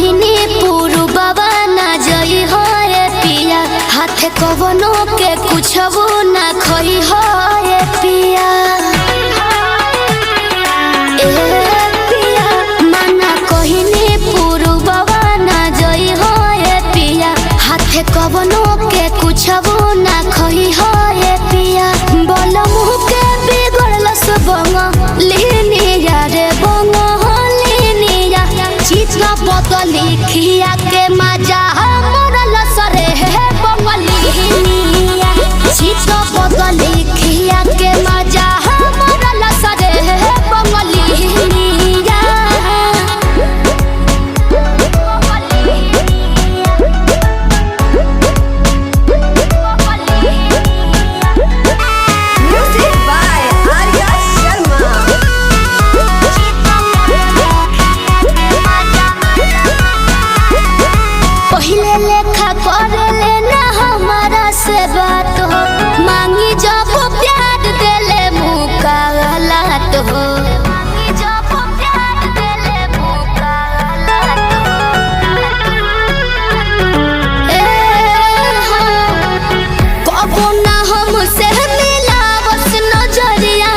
कहनी पूरु बाबा ना जई हो ये पिया हाथ कवनो के कुछ वो ना खई हो ये पिया मना कहनी पूरु बाबा ना जई हो ये पिया हाथ कवनो के कुछ वो ना खई हो ये पिया बोल मुँह के बिगड़ल सबंग लेने रे बंग चित्रा बदली खिया के मजा मरल सरे है बंगलिया चित्रा बदली खिया के मजा मरल सरे है बंगलिया Music by Arya Sharma. पहले लेखा कर लेना हमारा से बात हो मांगी जब प्यार देले मुका गलत हो कबो ना हमसे मिला बस नजरिया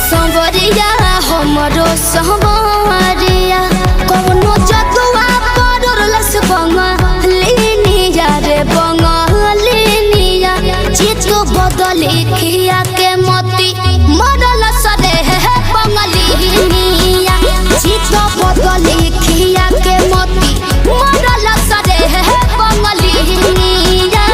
संवरिया हमरो संवरिया कौनो जतुआ पड़लस बंगलिनिया रे बंगलिनिया चित बदली खिया के मोती मरल सरे है बंगलिनिया चित बदली खिया के मोती मरल सरे है बंगलिनिया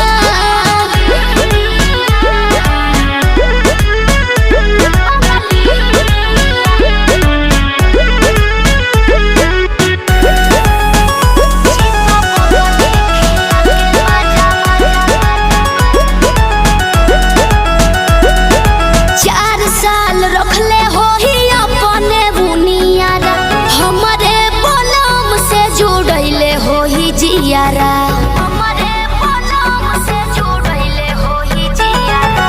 रखले हो ही अपने बुनियारा हमारे बलम से जुड़ैले हो ही जियारा हमारे बलम से जुड़ैले हो ही जियारा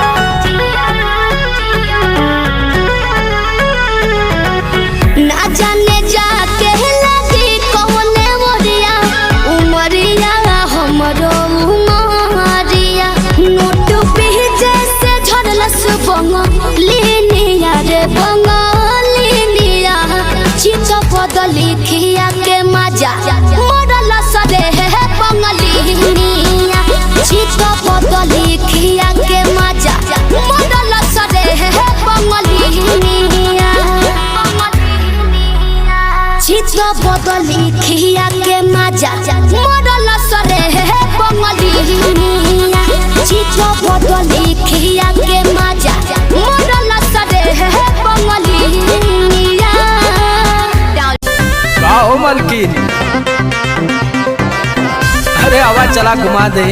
ना जाने जाके लगी कौने मोरिया उमरिया हमरो उमरिया नोट पे जैसे झड़लस बंगलिनिया रे बंगलिनिया चित बदली खिया के मजा मरल सरे है बंगलिनिया चित बदली खिया के मजा मरल सरे है बंगलिनिया चित बदली खिया के मजा मरल सरे है बंगलिनिया चित बदली खिया के मजा मरल सरे है बंगलिनिया आओ मलकिन अरे आवाज चला घुमा दे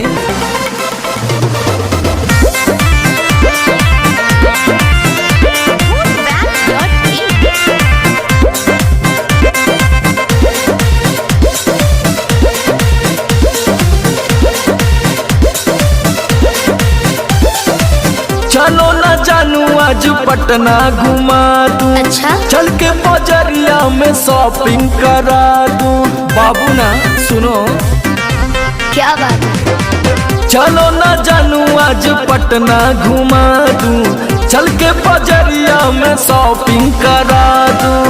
चलो ना जानू आज पटना घुमा दूं अच्छा चल के बजरिया में शॉपिंग करा दूं बाबू ना सुनो क्या बात चलो ना जानू आज पटना घुमा दूं चल के बजरिया में शॉपिंग करा दूं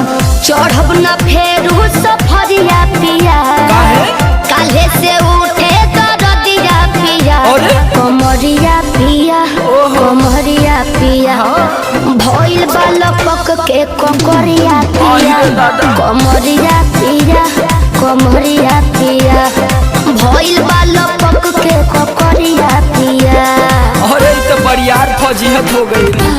चढ़ब न फेरू सफरिया पिया काल्हे से उठे दरदिया पिया अरे? कमरिया पिया कमरिया पिया भइल बालपक के ककरिया पिया अरे दादा। कमरिया पिया कमरिया पिया भइल बालपक के ककरिया पिया अरे ई तो बरियार फजीहत हो गई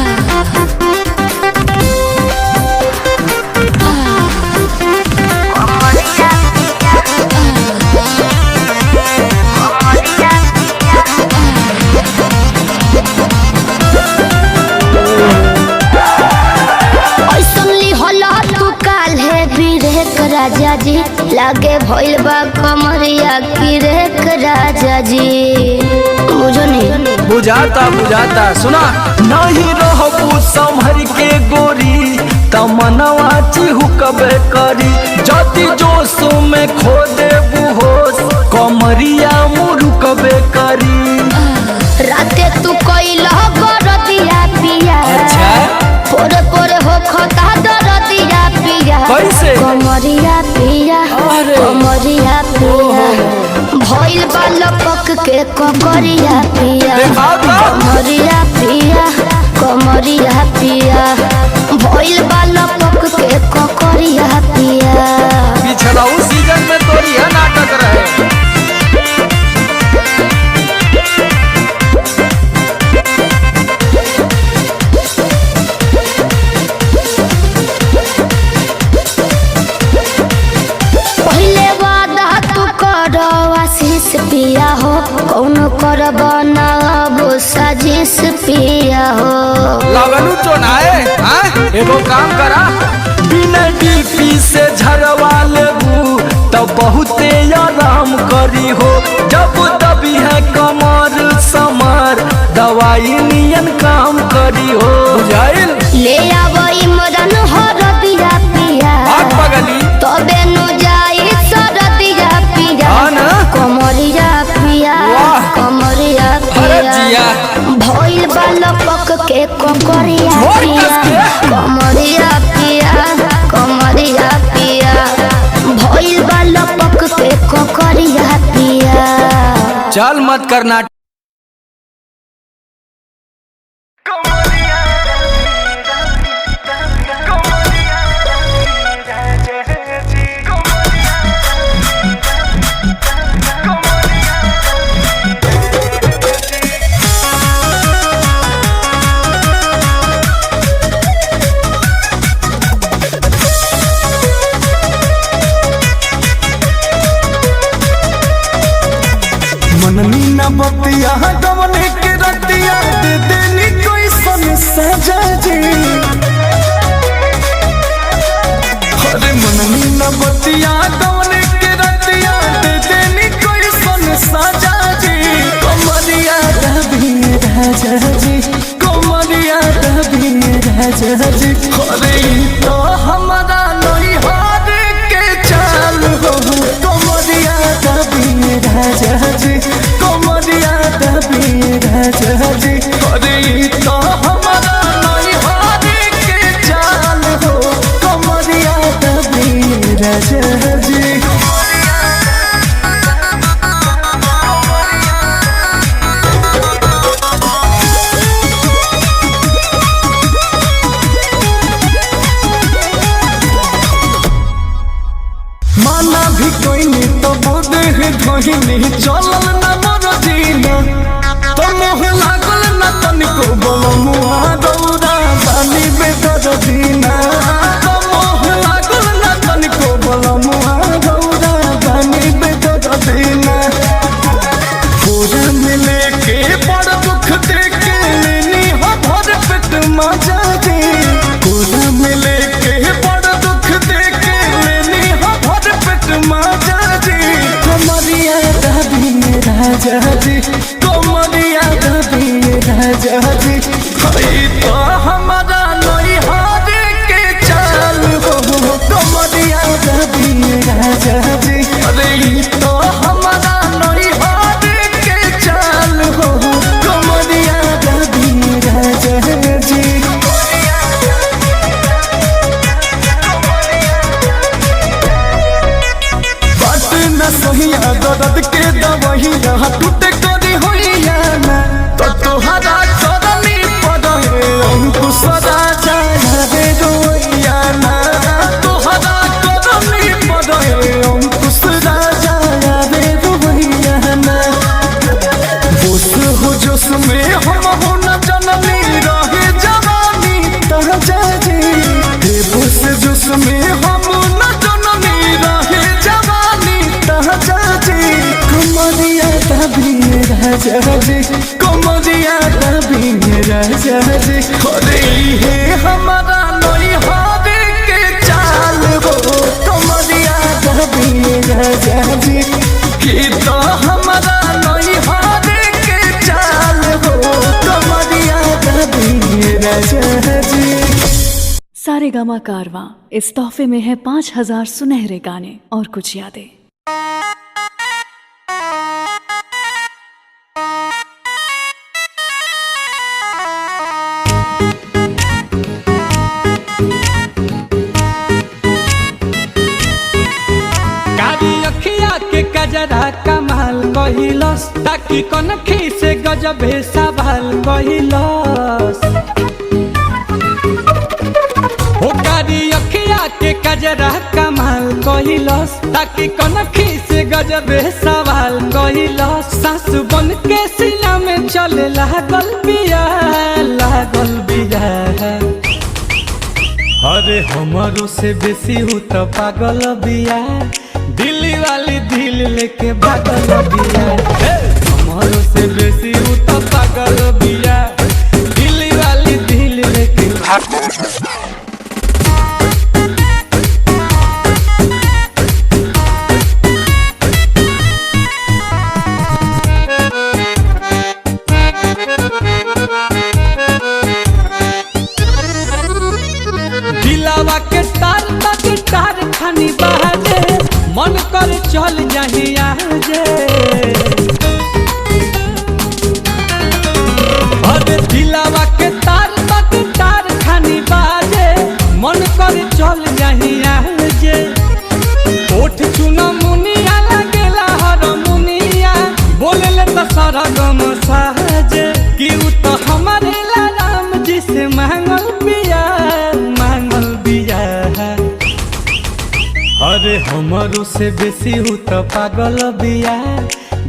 राजा जी लागे भइल बा कमरिया की रेख राजा जी बुझो नहीं बुझाता बुझाता सुना नहीं रहबू संभर के गोरी तमनवा चिहुकबे करी। जति जोश में खो देबू होश कमरिया मुरुकबे करी। राते तू कइला बरदिया पिया। अच्छा पोरे पोरे हो खता दरदिया पिया। कैसे? कमरिया पिया कमरिया पिया भइल बालपक के ककरिया पिया। कमरिया पिया कमरिया पिया भइल बालपक के ककरिया पिया। पिछला सीजन में तो यह नाटक रहे। पहले वादा तू कर आशीष पिया हो कौन कर बनाब साजिश पिया हो। लगनू चोनाए एगो काम करा बिना डीपी से झरवा लेबू तब बहुते आराम करी हो। जब दबी है कमर समर दवाई नियन काम करी हो। बुझाइल ले आवो इमरन हरदिया पिया पगली तबे नु जाई सरदिया पिया। कमरिया पिया कमरिया पिया भइल बालपक के ककरिया पिया। कमरिया पिया कमरिया पिया भइल बालपक के ककरिया पिया। चल मत करना। मननी न बतिया गवने के रतिया दे देनी कोई सन सजा जी। अरे मननी न बतिया गवने के रतिया दे देनी कोई सन सजा जी। कमरिया दबी राजा जी कमरिया दबी राजा जी। अरे तो हमारा नहीं हार के चाल हो कमरिया दबी राजा जी कमरिया दबी राजा जी। अरे तो हमारा नहीं हार के चाल हो कमरिया दबी राजा जी। माना भी कोई नहीं तो बोदे धोहिनी चलल न मोर जीना। तो मोह लागल न तनिको बोलो मुआ दौड़ा बानी बेदर दीना। तो मोह लागल न तनिको बोलो मुआ दौड़ा बानी बेदर दीना। पूरा मिले के बड़ दुख देके लेनी हो भर पेट मजा दी। पूरा मिले के बड़ दुख देके लेनी हो भर पेट मजा दी। कमरिया दबी राजा जी कमरिया दबी राजा जी। हई तो हमारा नहीं हार के चाल हो कमरिया दबी राजा जी। अरे तो हमारा नहीं हार के चाल हो कमरिया दबी राजा जी। बात न सहिया दर्द के दवहिया टूटे करी होइया ना। तो तोहरा करनी पड़े अंकुश राजा रे रोइया ना। तोहरा करनी पड़े अंकुश राजा रे रोइया ना। बोस हो जोश में हम हो न जननी रहे जवानी ताजा जी। हे बोस जोश में हम न जननी रहे जवानी ताजा जी। कमरिया दबी राजा जी कमरिया दबी राजा जी। अरे हे हमारा नहीं हार के चाल हो कमरिया दबी राजा जी। कि तो हमारा नहीं हार के चाल हो कमरिया दबी राजा जी। सारेगामा सरमा कारवां। इस तोहफे में है 5000 सुनहरे गाने और कुछ यादें। कजरा कमाल कहिलस ताकि कनखी से गजबे सवाल कहिलस ओ कारी अखिया के कजरा कमाल कहिलस ताकि कनखी से गजबे सवाल कहिलस सासु बन के सीना में चले लागल बिया अरे हमारो से बेसी हूँ तो पागल बिया दिल्ली वाली दिल लेके भागल बिया हमारो से बेसी हूँ तो पागल बिया दिल्ली वाली दिल लेके भागल। दिलावा के तार बाकी तार खानी बहाजे मन कर चल जाही आजे अरे दिलावा के तार बाकी तार खानी बाजे मन कर चल जाही आजे ओठ चुना मुनिया लगेला हर मुनिया बोले ले तो सारा गम साजे कि उ तो हमारे राम जी से मांगल बिया अरे हमारो से बेसी हूँ तो पागल बिया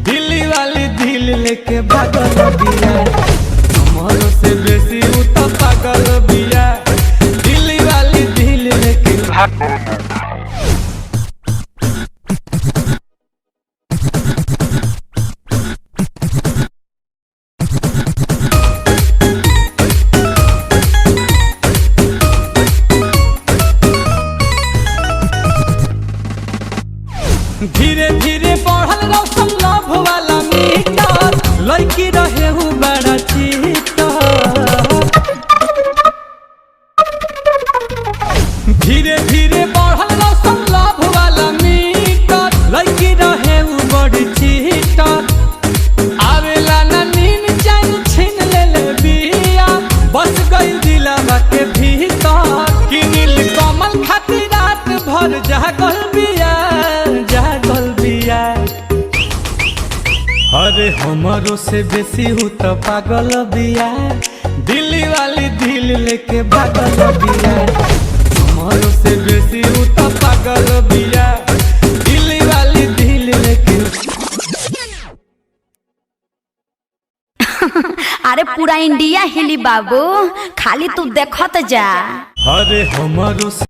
दिल्ली वाली दिल लेके भागल बिया हमारो से बेसी हूँ तो पागल बिया दिल्ली वाली दिल लेके भागल। धीरे धीरे बढ़ल रौशन लव वाला मीटर लड़की रहे हूँ बड़ा चीटर धीरे धीरे बढ़ल रौशन लव वाला मीटर लड़की रहे हूँ बड़ी चीटर आवेला ना नीन चैन छीन ले बिया बस गई दिलावा के भीतर कि नील कमल खातिर रात भर जागल बिया अरे हमारो से बेसी हूँ तो पागल बिया दिल्ली वाली दिल लेके भागल बिया हमारो से बेसी हूँ तो पागल बिया दिल्ली वाली दिल लेके। अरे पूरा इंडिया हिली बाबू खाली तू देखत जा। अरे हमारो से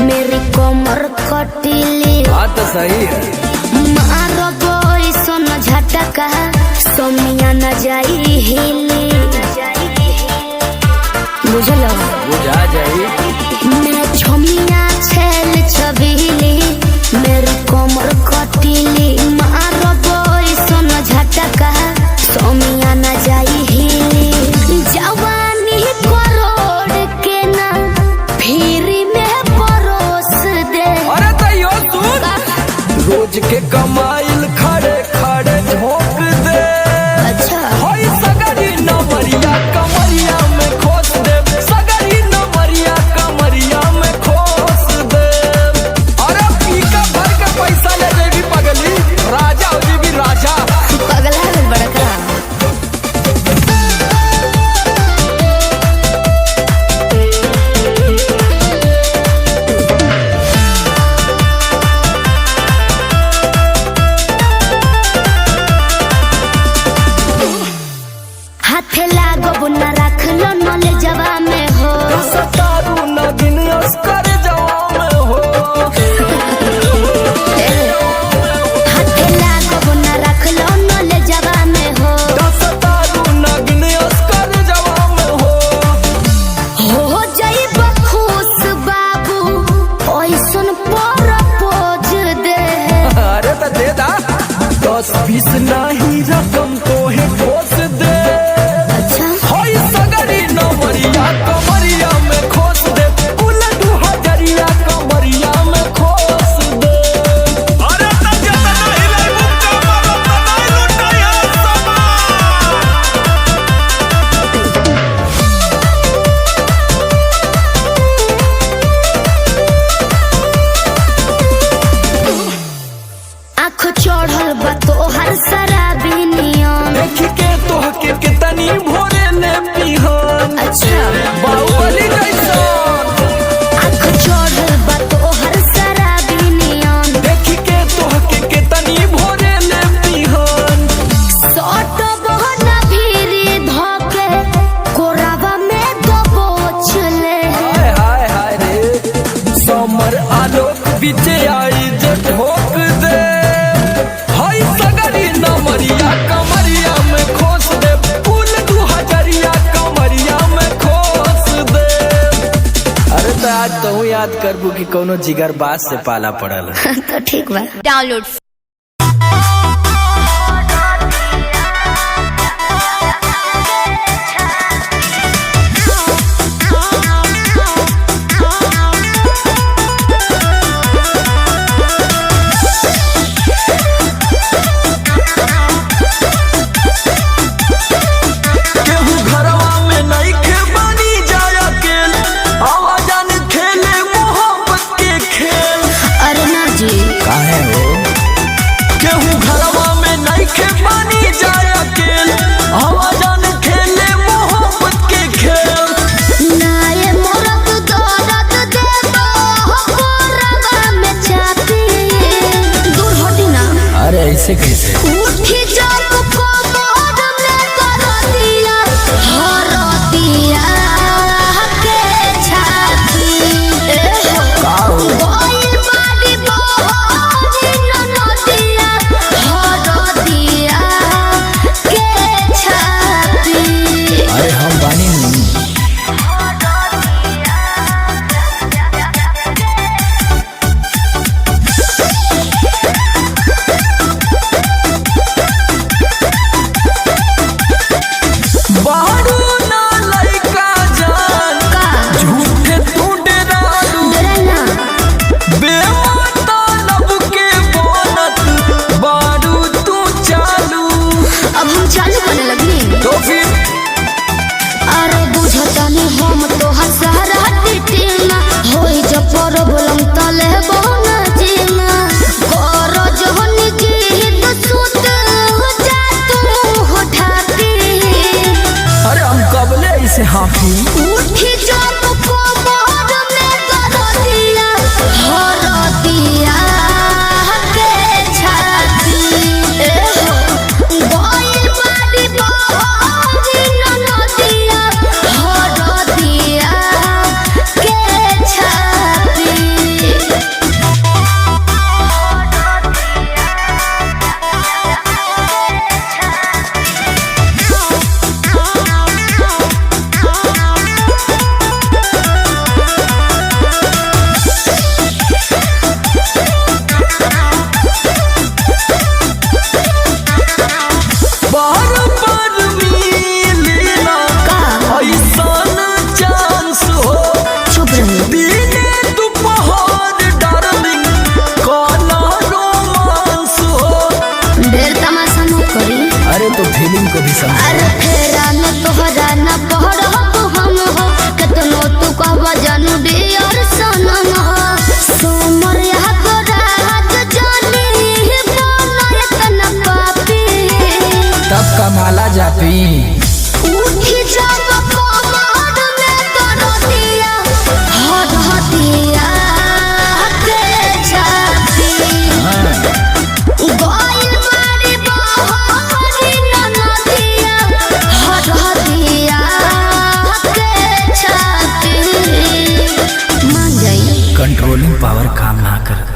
मेरी कमर कटीली बात सही है मारो बोई सोन झटका सोमिया न जाई हिली बुझलो बुझा जाई मैं छमिया छेल छबीली मेरी कमर कटीली मारो बोई सोन झटका सोमिया न जाई हिली जवानी करोड़ के ना फिर रोज के कमाइल खड़े खड़े झोंक दे अच्छा होई सगरी नमरिया कमरिया में खोस दे सगरी नमरिया कमरिया में खोस दे अरे पीका भर के पैसा ले जेबी पगली राजा हो जेबी राजा पगला है बड़का हाथे लागो न रख लो नले जवा में हो सतारू न दिन कर जवा में हो हाथे नहीं रकम तो है खोस दे। अच्छा होई सगरी नमरिया कमरिया में खोस दे, उलट हजरिया कमरिया में खोस दे। अरे तजता नहीं ले मुक्का मारो नहीं लुटाया समा। आँख चढ़ल बा तोहर शराबी नियम। देख के तोहके कितनी भोरे ने पिहन। अच्छा बाहुबली जैसन। आँख चढ़ल बा तोहर शराबी नियम। देख के तोहके कितनी भोरे ने पिहन। सट बहना भीरी धके कोरावा में दबोच ले। हाय हाय हाय रे समर आलोक बीच आई जे ठोक दे। हाय सगरी नमरिया कमरिया में खोस दे, फूल 2000 कमरिया में खोस दे। अरे तो आज तो याद करबू कि कोनो जिगर बास से पाला पड़ल। तो ठीक बा। डाउनलोड केहू घरवा में नहीं खेबानी जाया केल, आवाजान खेले मोहब्बत के खेल। अरे ना जी काहे हो? केहू घरवा में नहीं खेबानी जाया केल, आवाजान खेले मोहब्बत के खेल। नाये मोरत दौलत देबो कोरावा में चापी। दूर हटी ना। अरे ऐसे कैसे? उठी जब कोमर में करतिया हरतिया के छाती। गोइल बाड़ी बहरी ननदिया हरतिया के छाती। अरे हम बानी बारू ना लइका जान, का झूठे तू डेरालू। डरे ना। बेमतलब के बनत बारू तू चालू। अब हम चालू करने लगी। तो फिर अरे बुझतनी हम तो हसहरा टीटीना होई जब प्रॉब्लम तले बोना जीना कर जहनी की सुत जा तू हो ढाती। अरे हम कबले ऐसे हाफी। उठी जब कोमर में करतिया हरतिया के छाती। गोइल बाड़ी बहरी ननदिया हरतिया के छाती। बार बार मिलेला का ऐसन चांस हो। चुप रही। दिने दोपहर डार्लिंग काला रोमांस हो। ढेर तमाशा मत करी। अरे तो फीलिंग को भी समझ। अरे फेरा न तोहरा न पहरब हम हो केतनो तू कहबा जानू डियर सनम हो। सोमर यहाँ को रात जानी बनय तना पापी। तब कमाला जापी। उठी जब कोमर में करतिया हरतिया के छाती। गोइल बाड़ी बहरी ननदिया हरतिया के छाती। मान जाई। कंट्रोलिंग पावर काम ना करता।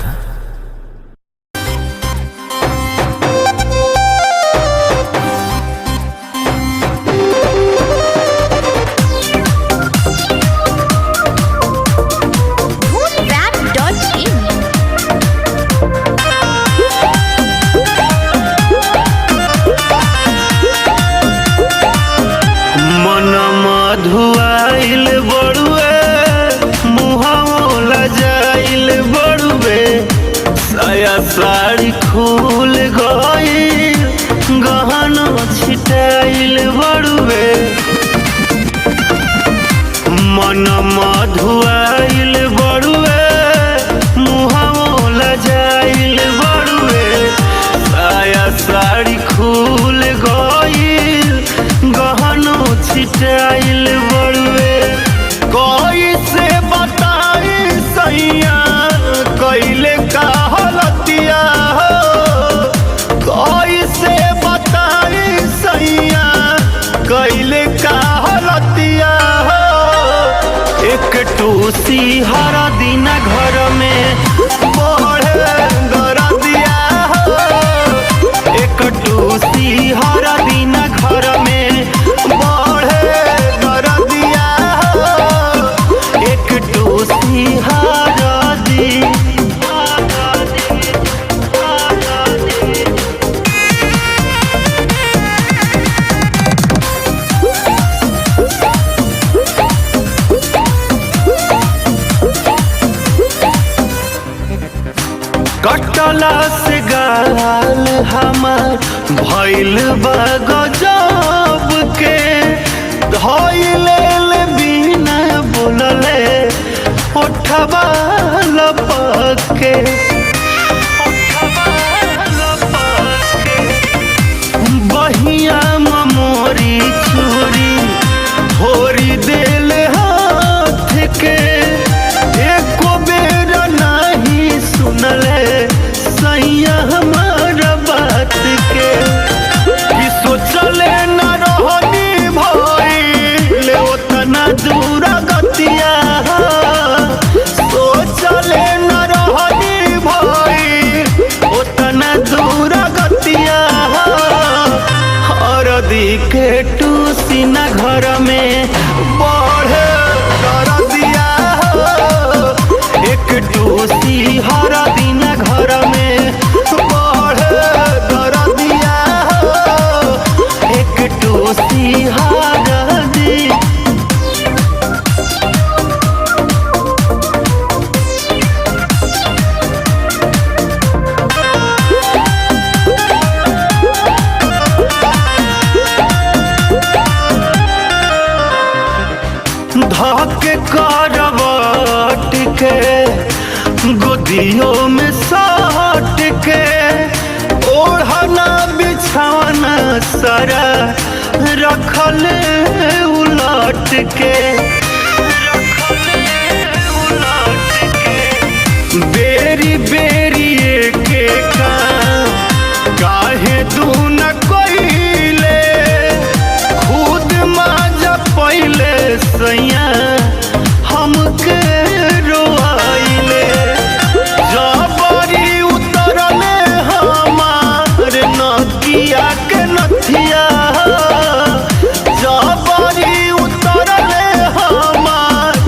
साड़ी खुल गई गहना छिटाइल बड़ुए मन मधुआइल बड़ुए मुहावो लजाइल बड़ुए साया साड़ी खुल गई गहना छिटाइल बड़ुए कोई से बताई सैया कैले का हलतिया कोई से बताई सैया कैले का हलतिया एक टूसी हर दिन घर में बढ़े गरदिया एक टूसी हर दिन घर में बढ़े गरदिया एक टूसी हर दिन कटला से गाल हमार भइल बा गजब के धइले बिना बोलले ओठबा लपके बहिया मोरी चूरी भोरी देले हाथ के एको बेर नहीं सुनले सैया हमारा बात के कि सोचले न रहनी भइल ओतना दूर गतिया सोचले न रहनी भइल ओतना दूर गतिया हरदी के टूसी न घर में बढ़े गरदिया एक टूसी हर दिन घर में बढ़े गरदिया एक टूसी हर दिन धके करवट के गोदियों में साट के ओढ़ना बिछाना सारा रखले उलट के बेरी बेरी के काहे तू न कोइले खुद माजा पहिले सैया हमके रोआइले जबरी उतरले हमार नकिया के नथिया जबरी उतरले हमार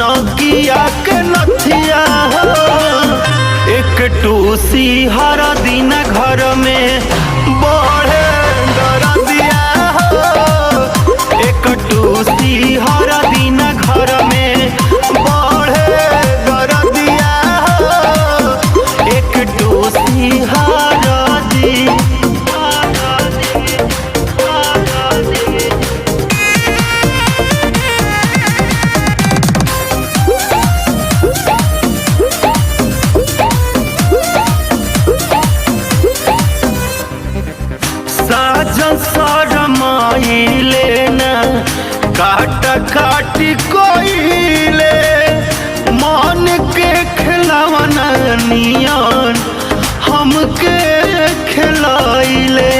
नकिया के नथिया एक टूसी हर दिन घर में बढ़े गरदिया एक टूसी हर दिन घर में बढ़े गरदिया एक टूसी हर दिन साजन सरमाइले न काट काटी कोइले मन के खिलवना नियन हमके खिलाइले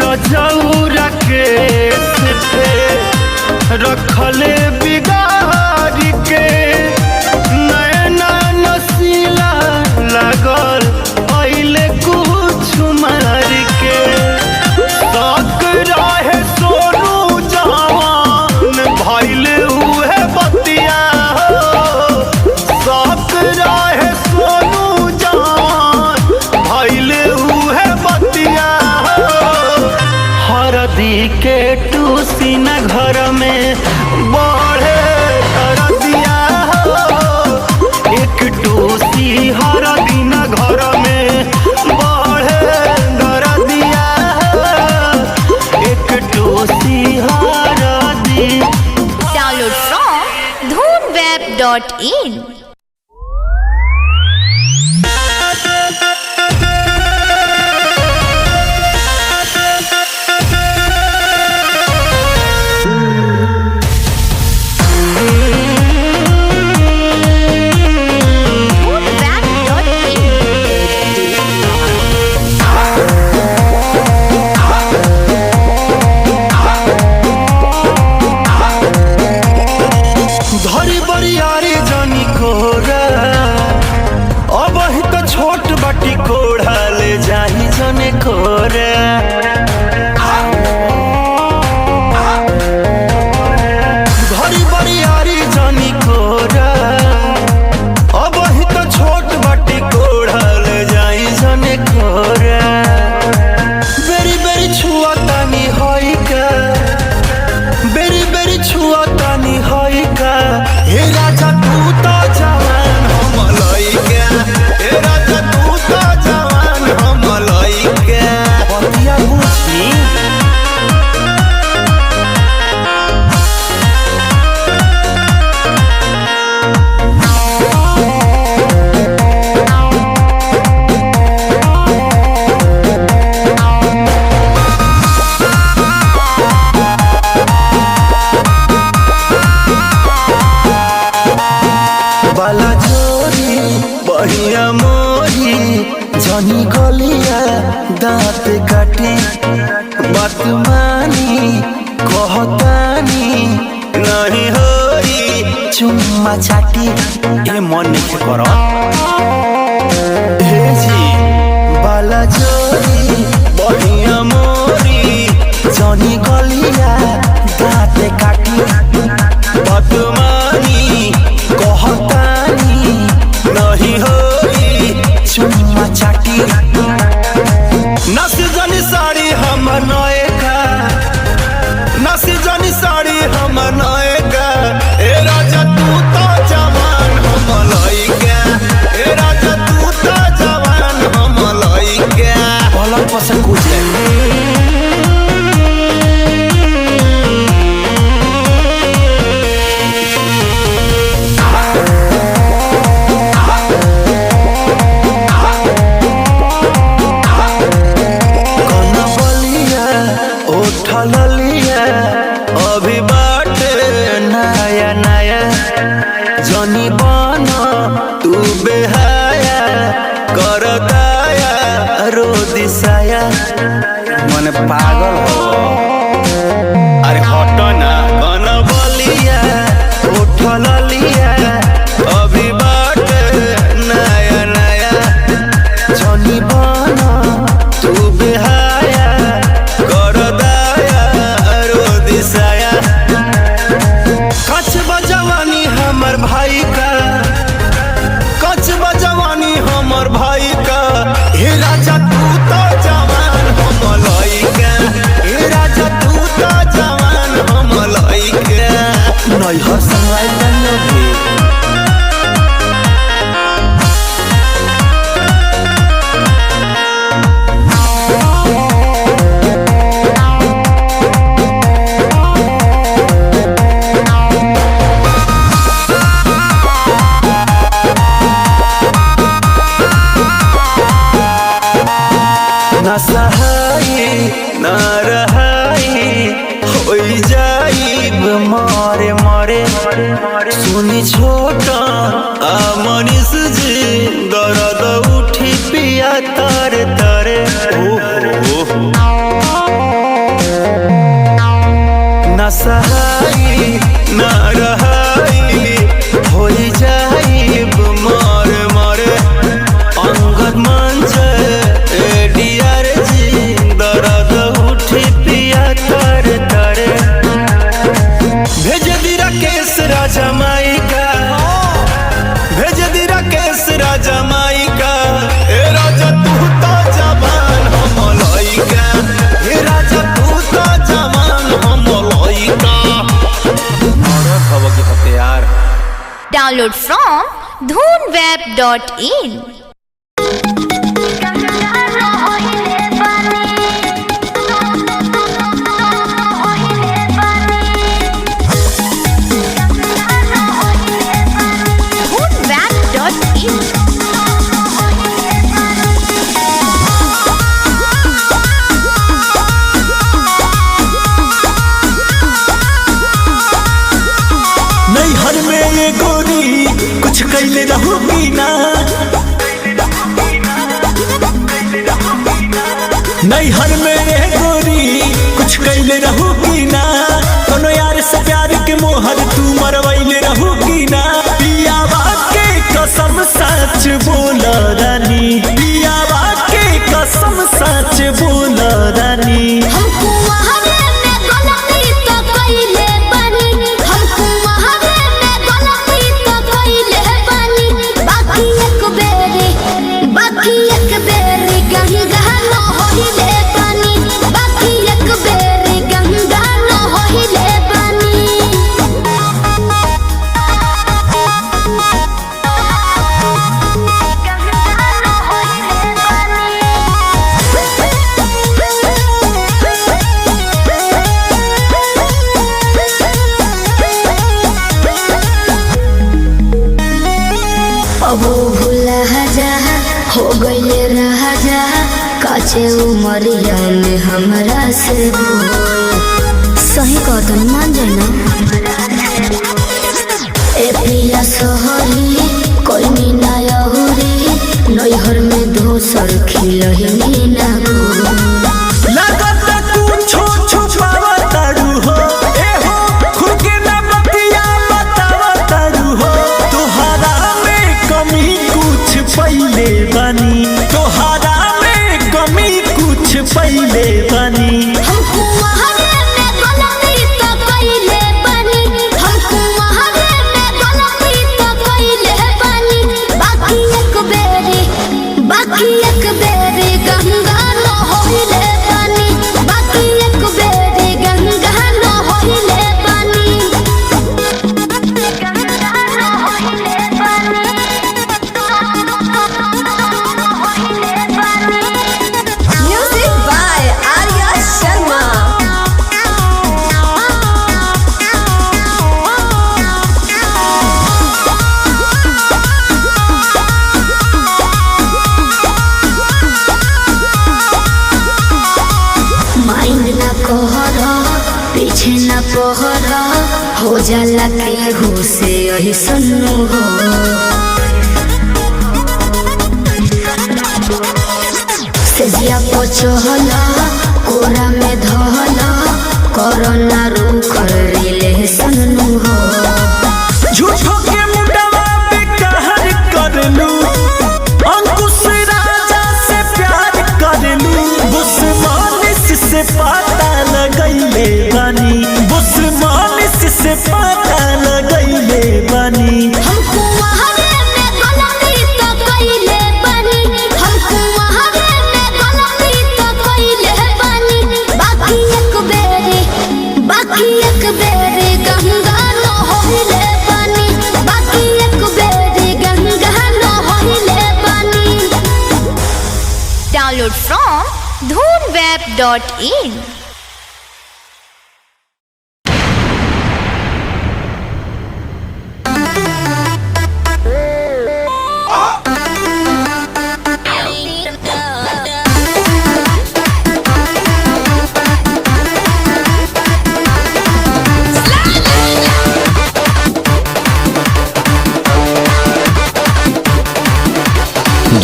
रजौरा के पे रखले बिगाड़ के नैना नसीला लगल पहले कुछ मार के तक रहे सोनू जवान भइले उहे बतिया तक रहे सोनू जवान भइले उहे बतिया हरदी के टूसी न घर में बढ़ dhoonweb.in। धरी बरियारी जानी कोरा अब ही तो छोट बाटी कोढ़ा ले जाही जने कोरा धरी बरियारी जानी कोरा अब ही तो छोट बाटी कोढ़ा ले जाही जने कोरा बेरी बेरी छुआ तानी होई का बेरी बेरी छुआ तानी होई का हे राजा तू तो जवान हम लइका हे राजा तू तो जवान हम लइका बतिया बुझी बाला जोरी बढ़िया मोरी जनी गलिया दांत काटी बात मानी कहतानी नहीं होई चुम्मा चाटी ए मन नहीं करो हे जी बाला जोरी बढ़िया मोरी जनी गलिया दांत काटी बात मानी कहतानी नहीं होई चुम्मा चाटी नस जनी साड़ी हम नएका नस जनी साड़ी हम नएका ए राजा तू तो जवान हम लइका ए राजा तू तो जवान हम लइका पलंग पर से कूद लिया अभी बाटे नया नया जनी बना तू बेहाया कर दाया रो दिसाया मन पागल हो अरे हटो ना कन बलिया उठल लिया अभी बाटे नया नया जनी बना तू बेहाया कर कच बजवानी हमर भाई का कच बजवानी हमर भाई का हे राजा तू तो जवान हम लइका हे राजा तू तो जवान हम लइका नहीं हसवाई नहीं ना सहाई ना रहाई होई जाइब मारे मारे सुनी छोटा आ मनीष जी दर्द उठी पिया तारे तारे ना सहाई ना रहाई होई जाइब मारे मारे अंगद मंच डियर जी दर्द उठी पिया तारे तारे भेज दी राकेश राजा माई का भेज दी राकेश राजा माई का ए राजा तू तो जवान हम लइका ए राजा तू तो जवान हम लइका औरत हवा के हथियार Download from dhoonweb.in। रहोगी ना नैहर में गोरी कुछ कैले रहोगी ना कोनो यार से प्यार के मोहर तू मरवैले रहोगी ना पियावा के कसम सच बोल रानी पियावा के कसम सच बोल रानी हमको वहावे में गलती तो कइले बानी हमको वहावे में गलती तो कइले बानी बाकी एक बेरी गंगा न होइले बानी बाकी एक बेरी गंगा न होइले बानी अब भूला जा हो गइले राजा काचे उमरिया में हमरा से सही कदम मान जाना ए पिया सोहरी कोई मीना यहुरी नैहर में दोसर खिलही ना लगत कुछो छुपावा तारू हो ए हो खुद के ना बतिया बतावा तारू हो तोहरा में कमी कुछ पहिले बनी तोहरा में कमी कुछ पहिले बनी हमको वहावे में गलती तो कइले बानी हमको वहावे में गलती तो कइले बानी बाकी एक बेरी गंगा न होइले बानी बाकी एक बेरी गंगा न होइले बानी गंगा न होइले बानी होइले बानी music by Arya Sharma. Mind ना कहरा पीछे ना पहरा हो जाला केहू से यही सुनू हो सेजिया पचहला कोरा में धहला कोरोना रूख रिले सुनू हो झूठो के मुंडवा पे कहर कर लू अंकुश राजा से प्यार कर लू बुस्मानिस से पता लगैले बानी बुस्मानिस से पता लगैले बानी हमको वहावे में गलती तो कइले बानी हमको वहावे में गलती तो कइले बानी बाकी एक बेरी गंगा न होइले बानी बाकी एक बेरी गंगा न होइले बानी Download from dhoonweb.in।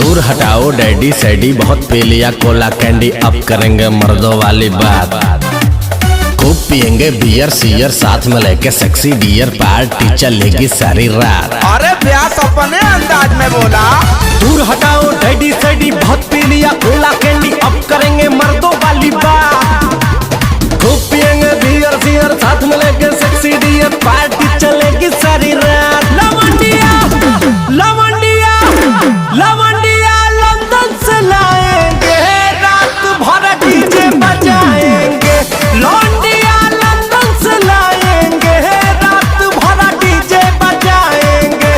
दूर हटाओ डैडी सैडी बहुत पी लिया कोला कैंडी अब करेंगे मर्दों वाली बात खूब पियेंगे बियर सियर साथ में लेके सेक्सी डियर पार्टी चलेगी सारी रात। अरे प्यास अपने अंदाज में बोला। दूर हटाओ डैडी सैडी बहुत पी लिया कोला कैंडी अब करेंगे मर्दों वाली बात खूब पियेंगे बियर सियर साथ में लेके सेक्सी डियर पार्टी चलेगी सारी रात। लवंडिया लवंडिया लवंडिया लंदन से लाएंगे रात भर डीजे बजाएंगे लौंडिया लंदन से लाएंगे रात भर डीजे बजाएंगे।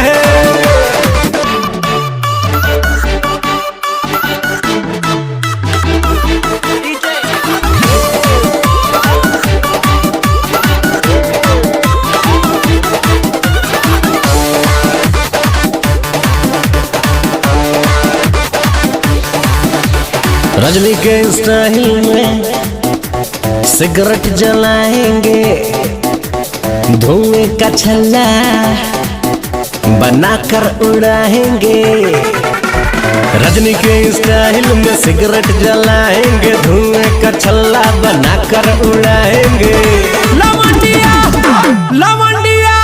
रजनी के स्टाइल में सिगरेट जलाएंगे धुएं का छल्ला बनाकर उड़ाएंगे। रजनी के स्टाइल में सिगरेट जलाएंगे, धुएं का छल्ला बनाकर उड़ाएंगे। लवंडिया लवंडिया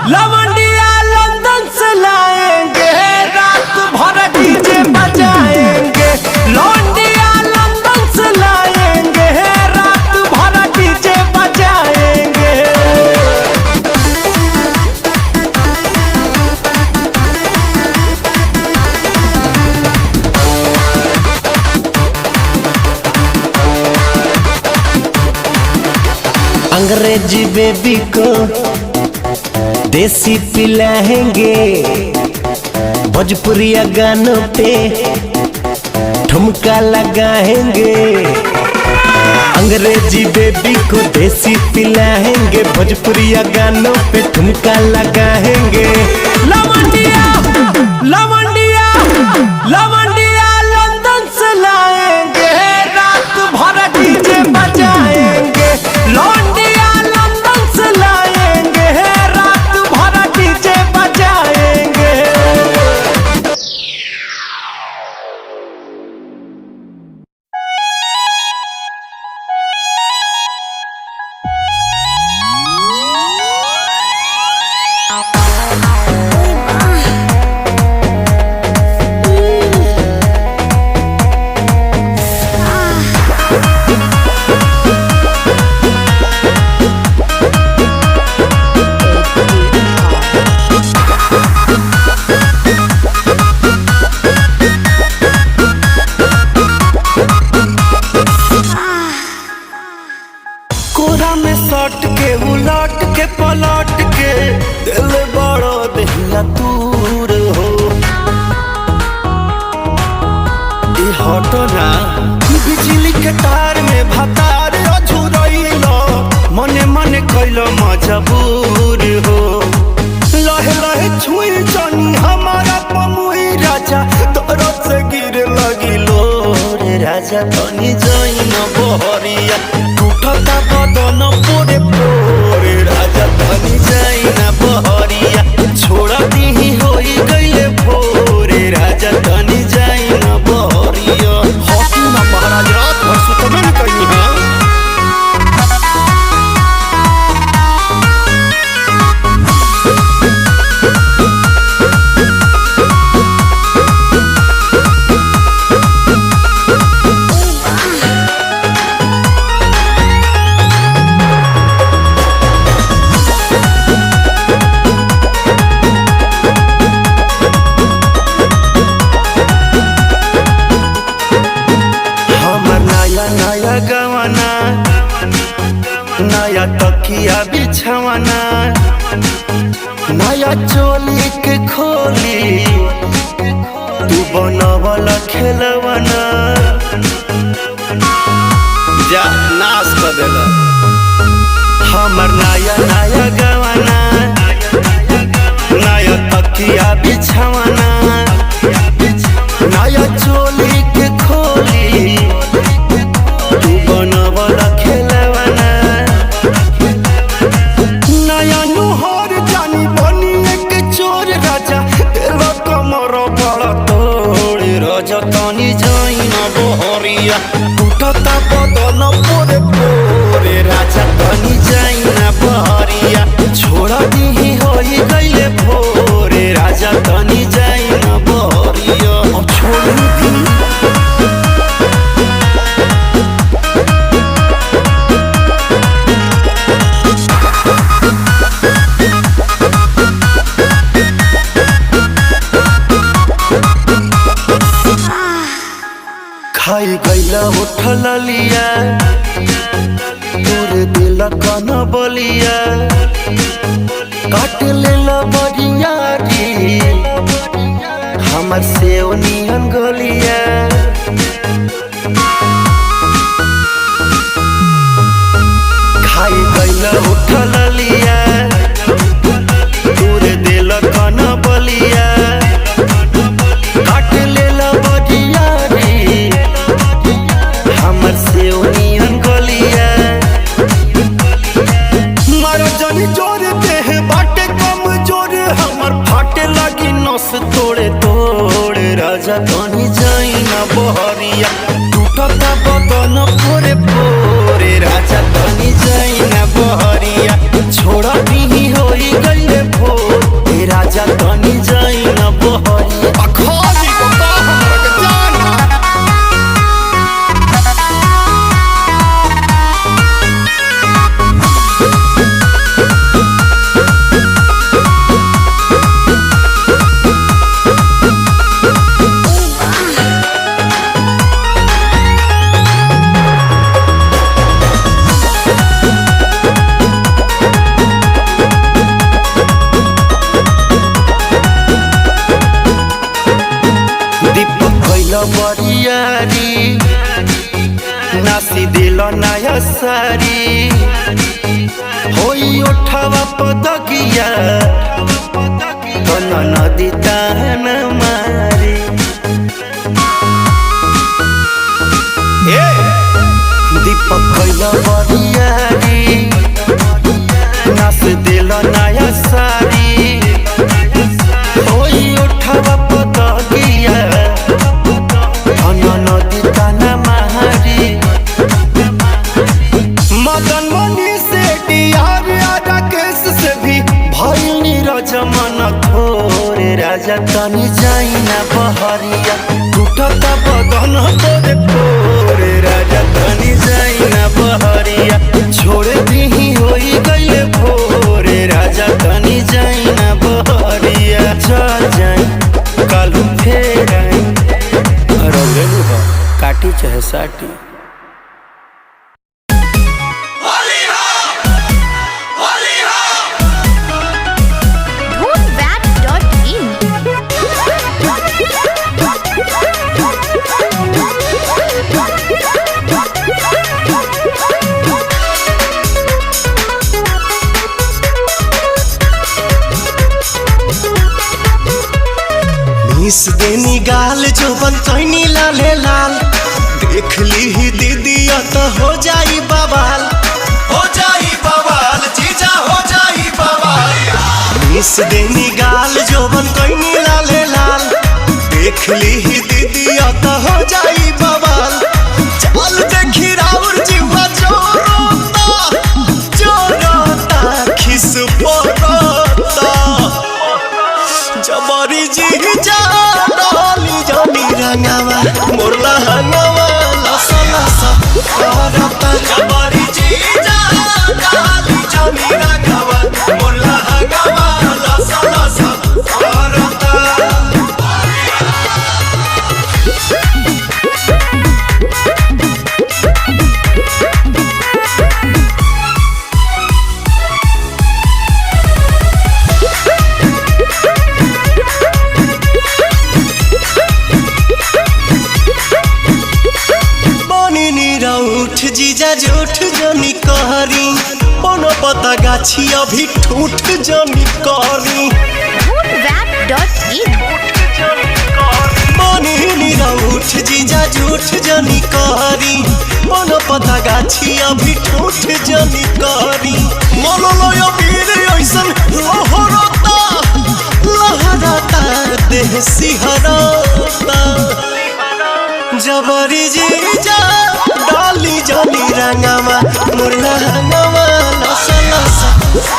लवंडिया लंदन से लाएंगे, रात भर डीजे बजाएंगे। लवंडिया लंदन से लाएंगे, रात भर डीजे बजाएंगे। अंग्रेजी बेबी को देसी पिलाएंगे, भोजपुरिया गानों पे ठुमका लगाएंगे। अंग्रेजी बेबी को देसी पिलाएंगे, भोजपुरिया गानों पे ठुमका लगाएंगे। लवंडिया लवंडिया लवंडिया लंदन से लाएंगे, रात भर डीजे बजाएंगे। लवंडिया लंदन से लाएंगे, रात भर डीजे बजाएंगे। कोरा में सट के उलट के पलट के दिल बड़ो दहिया दूर हो। हटो ना बिजली के तार में भतार अझुरैलो, मने मने कैलो मजबूर हो। लहे लहे छुई जानी हमारा पमुई राजा, तोरो से गिर लगिलो रे राजा। तनी जाई न बहरिया टूटता बदन पोरे पोरे राजा। तनी जाई न बहरिया छोड़ा दीही होई गईले भोरे राजा। तनी जाई न बहरिया हॉकी ना महाराज रात भर सुतबे न कहीं है। गवाना नया तकिया बिछवाना, नया चोली के खोली तू बनवला खेलवाना। जा नाश कर देला हमर नया नया गवाना, नया तकिया बिछवाना, नया चोली के खोली तू बनवला खेलवाना। नया नुहर जानी बनी एक चोर राजा, तेरा कमर बड़ा तोड़ राजा। तनी जाई न बहरिया टूटता बदन पोरे पोरे राजा। तनी जाई न बहरिया छोड़ा दीही होई गईले भोरे राजा। तनी जाई न बहरिया अब छोड़ दी। खाई गईला उठल लिया तोरे दिल कन बलिया, काट लेला बरिया री हमर से नियन गलिया। खाई गईला उठल लिया तोरे दिल कन बलिया, काट लेला बरिया री हमर से नियन गलिया। मारो जानी जोर देह बाटे कम जोर हमर फाटे नासी दिल नया सारी होई उठावा पदगिया कन नदी तान मारी दीपक कैल बरियारी नास दिल नया सारी होई उठावा पदगिया कन नदी तान मारी मदन मनी से डियार राकेश से भी भइल नीरज मन थोर राजा तनी जाई ना बहरिया टूटत बदन तोरे तोर राजा तनी जाई ना बहरिया छोड़ दीही होई गइले भोर राजा तनी जाई ना बहरिया चल जाई कालू फेर आई रौरे काटी चाहे साटी मिस देनी गाल जो बन कैनी लाले लाल देख ली ही दीदी तो हो जाई बवाल जीजा हो जाई बवाल मिस देनी गाल जो बन कैनी लाले लाल देख ली ही दीदी तो हो जाई बवाल चल देखी राउर जीवा जोरोता खिस पोरोता जबरी जी जा डाली जानी रंगावा मोरला हंगावा लसा लसा करता जबरी जी जा डाली जानी रंगावा मोरला हंगावा लसा लसा करता जीजा झूठ जनी कहरी बनो पता गाछी अभी ठूठ जनी कहरी बनी निरउठ जीजा झूठ जनी कहरी बनो पता गाछी अभी ठूठ जनी कहरी मनोलय वीर ऐसन लहरता देह सिहरता जबरी जीजा डाली जानी रंगावा मुरला हंगावा लसा लसा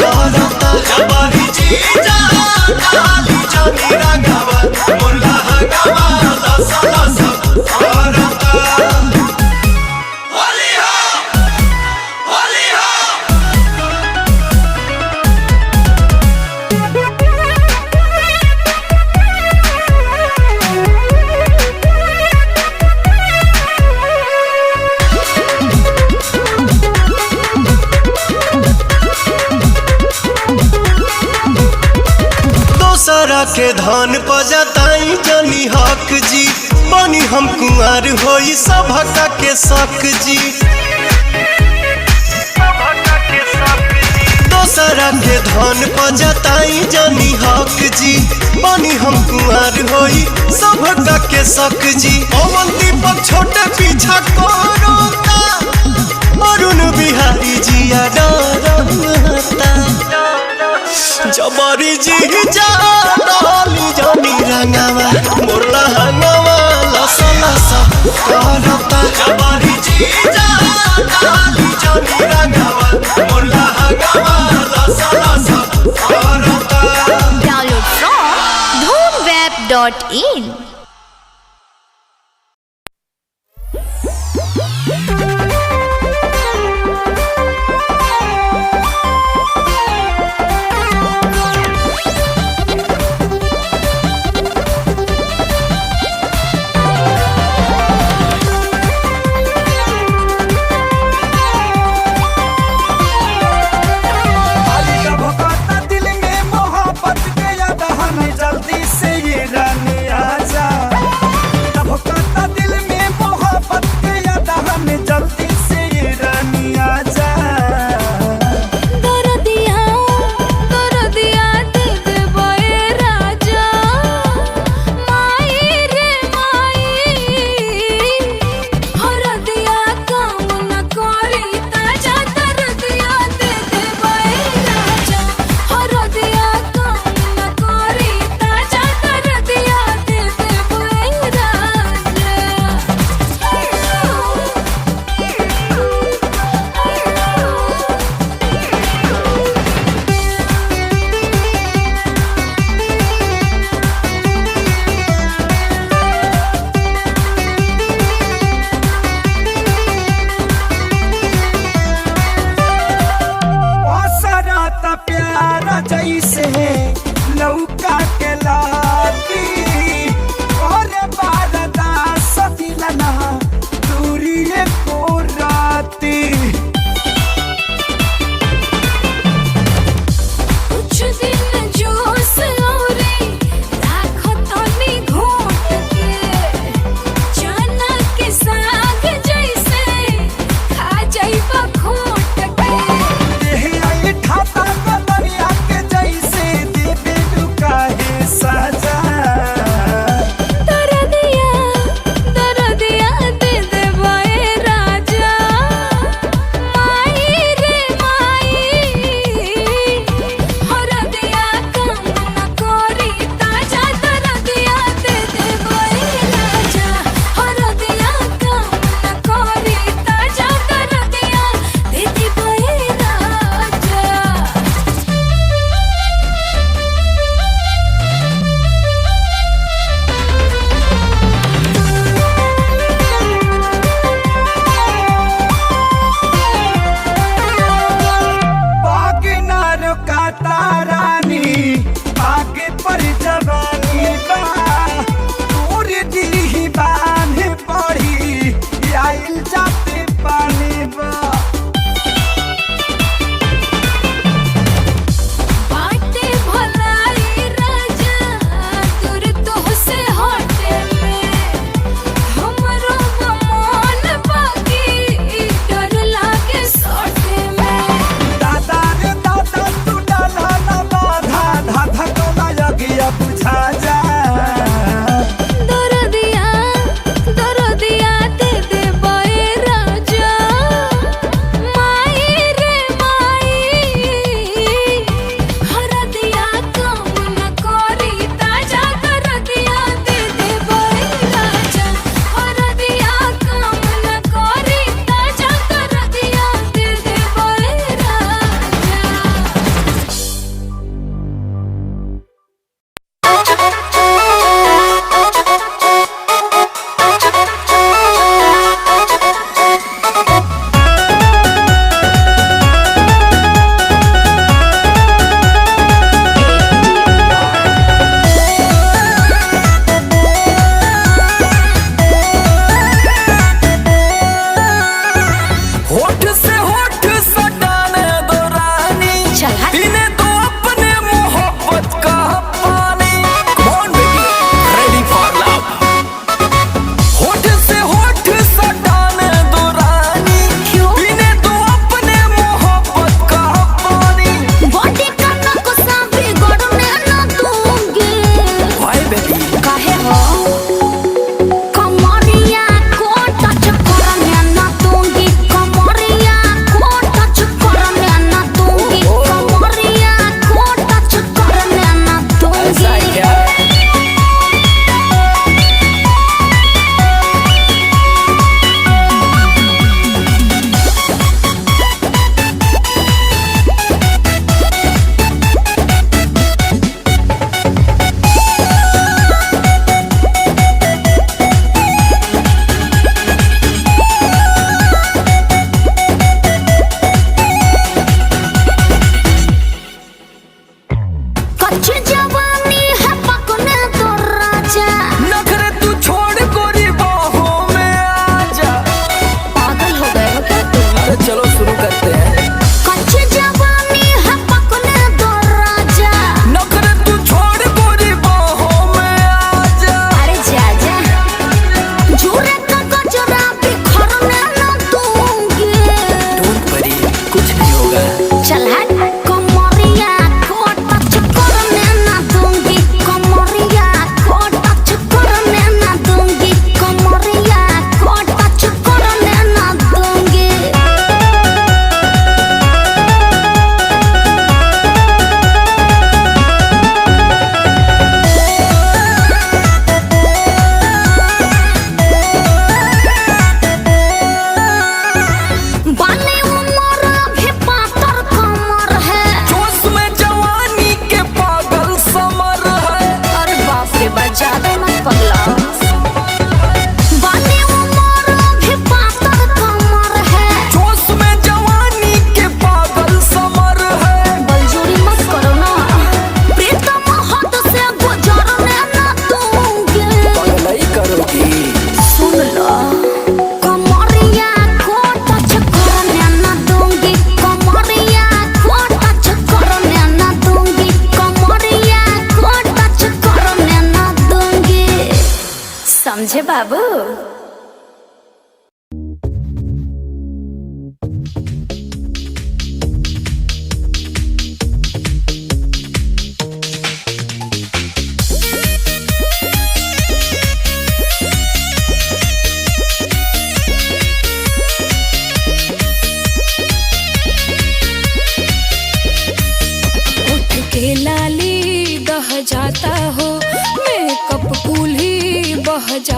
करता जबरी जीजा डाली जानी रंगावा मुरला हंगावा लसा लसा करता होली हो दोसरा के धन पजताई जनी हक जी बनी हम कुंवर होई सभका के शक जी दोसरा के धन पजताई जनी हक जी बनी हम कुंवर होई सभका के शक जी अवंती पर छोटे पीछा कोरोता अरुण बिहारी जिया डरता जबरी जी जा डाली जानी रंगावा मोरला हंगावा लसा लसा करता जबरी जी जा डाली जानी रंगावा मोरला हंगावा लसा लसा करता Download from dhoomweb.in. दिल में मोहब्बत के जल्दी से ये रानी आजा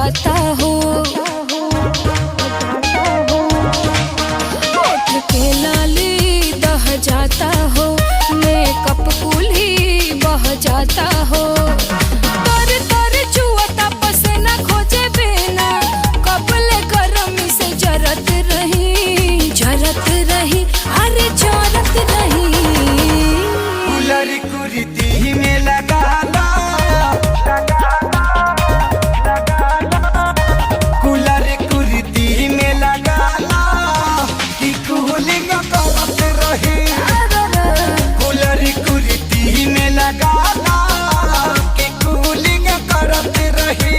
जाता हो, होठ के लाली दह जाता हो, मेकअप कुली बह जाता हो, तर तर चुअता पसीना खोजे बिना, कपले गरमी से जरत रही अरे जरत रही। कूलर कुर्ती में लगा ला, कूलर कुर्ती में लगा ला कि कूलिंग करत रही, कूलर कुर्ती में लगा ला कि कूलिंग करत रही।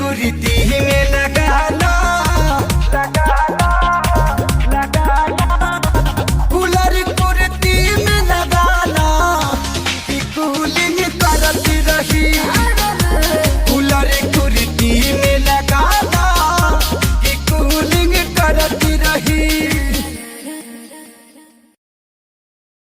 कुर्ती में